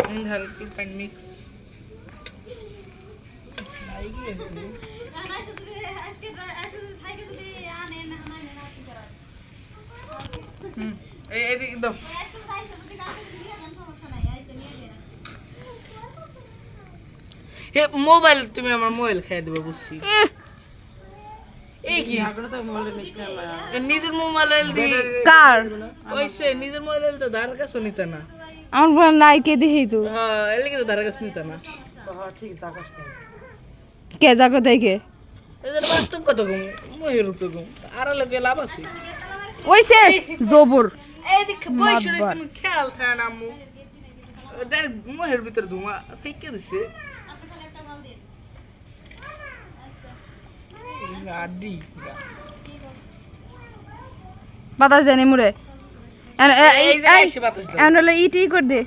and healthy and mix. এই দাও এ mobile তুমি আমার মোবাইল খেয়ে দিবে বুঝছি এই কি নিজের মোবাইল দি কার ওইসে নিজের মোবাইল তো ধার কাছে নিতে না আমার বড় নাই কে দেখি তো হ্যাঁ এর লাগে তো ধার কাছে নিতে না কে জাগো দেখে এদের বাস্তব কত কম মহির উপরে কম আর লগে লাভ আছে ওইসে জবর এই দেখ বয়স তুমি খেয়াল থাকে না আম্মু ডাইরেক্ট মহির ভিতর ধুমা ফেকে দিছে গাডি বাতাস জানি মুরে এই যে এসে বাতাস দাও এন্ড ইটি কর দে